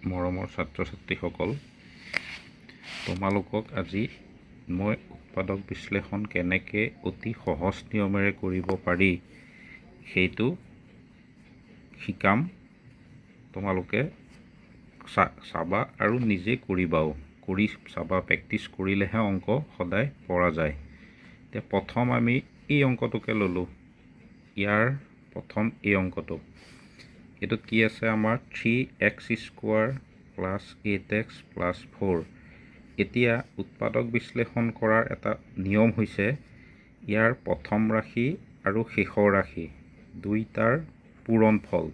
মৰমৰ ছাত্ৰ ছাত্ৰীসকল, তোমালোকক আজি মই উৎপাদক বিশ্লেষণ কেনেকৈ অতি সহজ নিয়মেৰে কৰিব পাৰি সেইটো শিকাম। তোমালোকে চাবা আৰু নিজে কৰিবাও, কৰি চাবা, প্ৰেক্টিচ কৰিলেহে অংক সদায় পৰা যায়। এতিয়া প্ৰথম আমি এই অংকটোকে ল'লোঁ। ইয়াৰ প্ৰথম এই অংকটো, এইটোত কি আছে আমাৰ 3x² + 8x + 4। এতিয়া উৎপাদক বিশ্লেষণ কৰাৰ এটা নিয়ম হৈছে ইয়াৰ প্ৰথম ৰাশি আৰু শেষৰ ৰাশি দুইটাৰ পূৰণফল।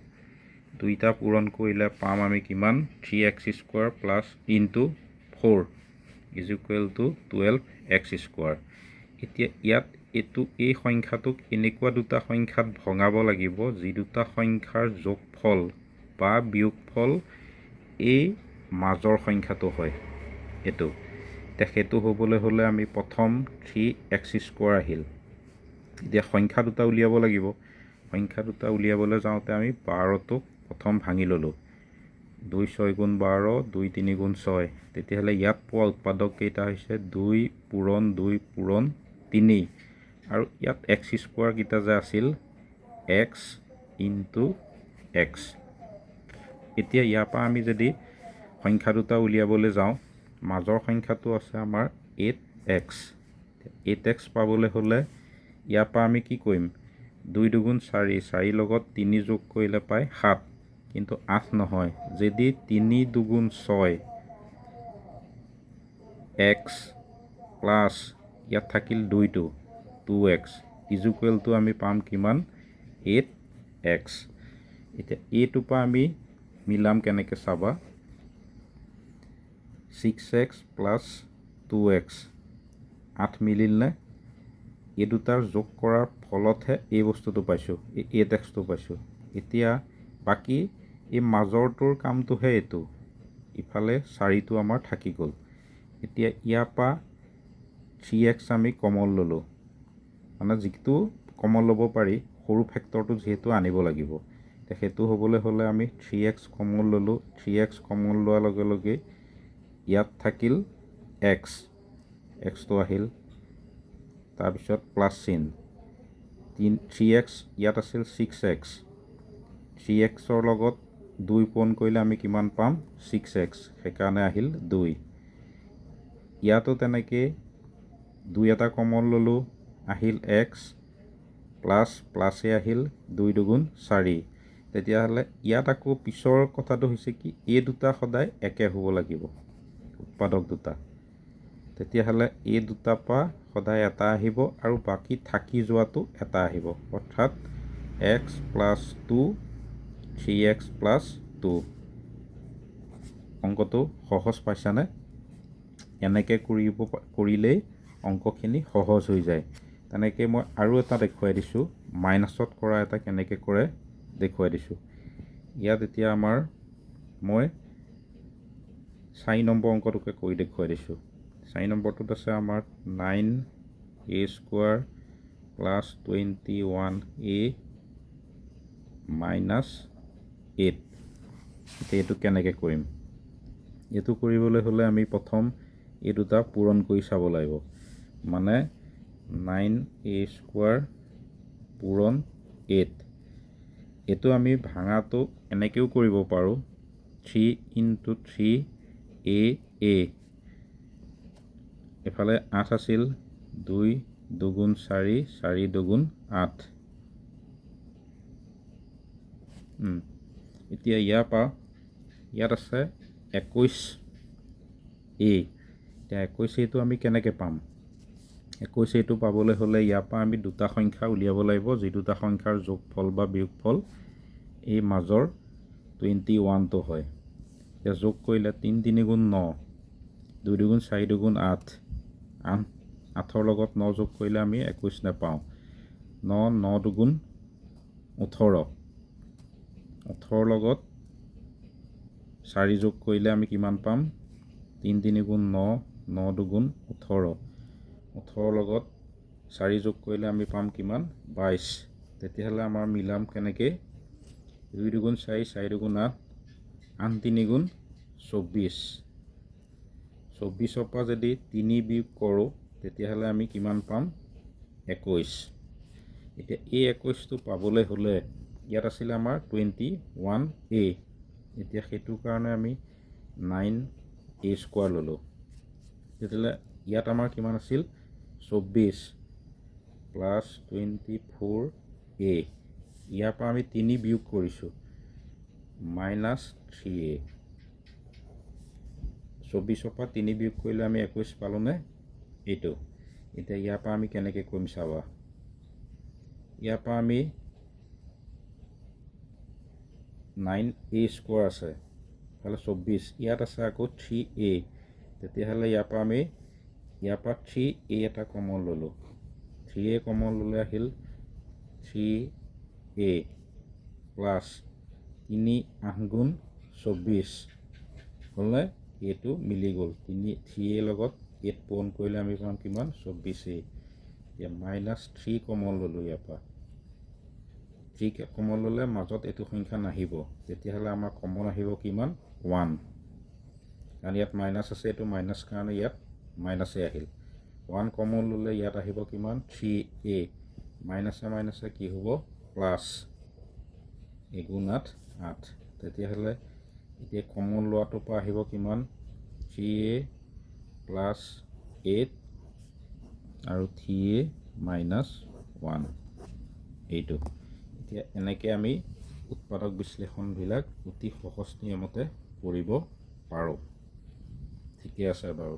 দুইটা পূৰণ কৰিলে পাম আমি কিমান? 3x² + 4 = 12x²। এতিয়া ইয়াত এই সংখ্যাটোক এনেকুৱা দুটা সংখ্যাত ভঙাব লাগিব যি দুটা সংখ্যাৰ যোগফল বা বিয়োগফল এই মাজৰ সংখ্যাটো হয়। এইটো এতিয়া সেইটো হ'বলৈ হ'লে আমি প্ৰথম 3x² আহিল। এতিয়া সংখ্যা দুটা উলিয়াব লাগিব। সংখ্যা দুটা উলিয়াবলৈ যাওঁতে আমি 12টোক প্ৰথম ভাঙি ল'লোঁ। 2 × 6 = 12, 2 × 3 = 6। তেতিয়াহ'লে ইয়াত পোৱা উৎপাদক কেইটা হৈছে 2 পূৰণ 2 পূৰণ 3, আৰু ইয়াত x² কেইটা যে আছিল x × x। এতিয়া ইয়াৰ পৰা আমি যদি সংখ্যা দুটা উলিয়াবলৈ যাওঁ, মাজৰ সংখ্যাটো আছে আমাৰ 8x। 8x পাবলৈ হ'লে ইয়াৰ পৰা আমি কি কৰিম? 2 × 2 = 4, 4 লগত 3 যোগ কৰিলে পায় 7, কিন্তু 8 নহয়। যদি 3 × 2 = 6, x প্লাছ ইয়াত থাকিল 2টো 2x = আমি পাম কিমান? 8x। এতিয়া এইটোৰ পৰা আমি মিলাম কেনেকৈ চাবা। 6x + 2x 8 মিলিলনে? এই দুটাৰ যোগ কৰাৰ ফলতহে এই বস্তুটো পাইছোঁ, এই 8xটো পাইছোঁ। এতিয়া বাকী এই মাজৰটোৰ কামটোহে এইটো। ইফালে 4টো আমাৰ থাকি গ'ল। এতিয়া ইয়াৰ পৰা 3x আমি কমন ল'লোঁ, মানে যিটো কমন ল'ব পাৰি, সৰু ফেক্টৰটো যিহেতু আনিব লাগিব। এতিয়া সেইটো হ'বলৈ হ'লে আমি 3x কমন ল'লোঁ। 3x কমন লোৱাৰ লগে লগে ইয়াত থাকিল xটো আহিল, তাৰপিছত প্লাছ চিন 3x, ইয়াত আছিল 6x। 3xৰ লগত 2 পূৰণ কৰিলে আমি কিমান পাম? 6x, সেইকাৰণে আহিল 2। ইয়াতো তেনেকৈ 2 এটা কমন ল'লোঁ, আহিল x, প্লাছে আহিল 2 × 2 = 4। তেতিয়াহ'লে ইয়াত আকৌ পিছৰ কথাটো হৈছে কি, এই দুটা সদায় একে হ'ব লাগিব, উৎপাদক দুটা। তেতিয়াহ'লে এই দুটাৰ পৰা সদায় এটা আহিব আৰু বাকী থাকি যোৱাটো এটা আহিব, অৰ্থাৎ x + 2 3x + 2। অংকটো সহজ পাইছানে? এনেকৈ কৰিলেই অংকখিনি সহজ হৈ যায়। তেনেকৈ মই আৰু এটা দেখুৱাই দিছোঁ, মাইনাছত কৰা এটা কেনেকৈ কৰে দেখুৱাই দিছোঁ। ইয়াত এতিয়া মই 4 নম্বৰ অংকটোকে কৰি দেখুৱাই দিছোঁ। 4 নম্বৰটোত আছে আমাৰ 9a² + 21a - 8। এতিয়া এইটো কেনেকৈ কৰিম? এইটো কৰিবলৈ হ'লে আমি প্ৰথম এই দুটা পূৰণ কৰি চাব লাগিব। মানে 9a² পূৰণ 8। এইটো আমি ভাঙাটো এনেকৈও কৰিব পাৰোঁ, 3 × 3a। এফালে 8 আছিল, 2 × 2 = 4, 4 × 2 = 8। এতিয়া ইয়াৰ পৰা ইয়াত আছে 21a। এতিয়া 21aটো আমি কেনেকৈ পাম? 21aটো পাবলৈ হ'লে ইয়াৰ পৰা আমি দুটা সংখ্যা উলিয়াব লাগিব, যি দুটা সংখ্যাৰ যোগফল বা বিয়োগফল এই মাজৰ 21টো হয়। এতিয়া যোগ কৰিলে 3 × 3 = 9, 2 × 2 = 4, 2 × 8, 8ৰ লগত 9 যোগ কৰিলে আমি 21 নাপাওঁ। 9 × 2 = 18, 18ৰ লগত 4 যোগ কৰিলে আমি কিমান পাম? 3 × 3 = 9, 9 × 2 = 18, 18ৰ লগত 4 যোগ কৰিলে আমি পাম কিমান? 22। তেতিয়াহ'লে আমাৰ মিলাম কেনেকৈ? 2 × 2 = 4, 4 × 2 = 8, 8 × 3 = 24 পৰা যদি 3 বিয়োগ কৰোঁ তেতিয়াহ'লে আমি কিমান পাম 21 এতিয়া এই 21টো পাবলৈ হ'লে ইয়াত আছিলে আমাৰ 21a এতিয়া সেইটো কাৰণে আমি 9a স্কোৱাৰ ল'লোঁ তেতিয়াহ'লে ইয়াত আমাৰ কিমান আছিল 24 প্লাছ 24a ইয়াৰ পৰা আমি 3 বিয়োগ কৰিছোঁ মাইনাছ 3a 24 পৰা 3 বিয়োগ কৰিলে আমি 21 পালোঁনে এইটো এতিয়া ইয়াৰ পৰা আমি কেনেকৈ কৰিম চাবা ইয়াৰ পৰা আমি 9a স্কোৱাৰ আছে তাহলে 24 ইয়াত আছে আকৌ 3a তেতিয়াহ'লে ইয়াৰ পৰা আমি ইয়াৰ পৰা 3a এটা কমন ল'লোঁ 3a কমন ল'লে আহিল 3a প্লাছ 3 8 গুণ 24 হ'লে এইটো মিলি গ'ল 3a লগত 8 পূৰণ কৰিলে আমি পাম কিমান 24a এতিয়া মাইনাছ 3 কমন ল'লোঁ ইয়াৰ পৰা 3 কমন ল'লে মাজত এইটো সংখ্যা নাহিব তেতিয়াহ'লে আমাৰ কমন আহিব কিমান 1 কাৰণ ইয়াত মাইনাছ আছে এইটো মাইনাছ কাৰণে ইয়াত মাইনাছে আহিল 1 কমন ল'লে ইয়াত আহিব কিমান 3a মাইনাছে কি হ'ব প্লাছ 2 8 8 তেতিয়াহ'লে এতিয়া কমন লোৱাটোৰ পৰা আহিব কিমান 3a প্লাছ 8 আৰু 3a মাইনাছ 1 এইটো এতিয়া এনেকৈ আমি উৎপাদক বিশ্লেষণবিলাক অতি সহজ নিয়মতে কৰিব পাৰোঁ ঠিকে আছে বাৰু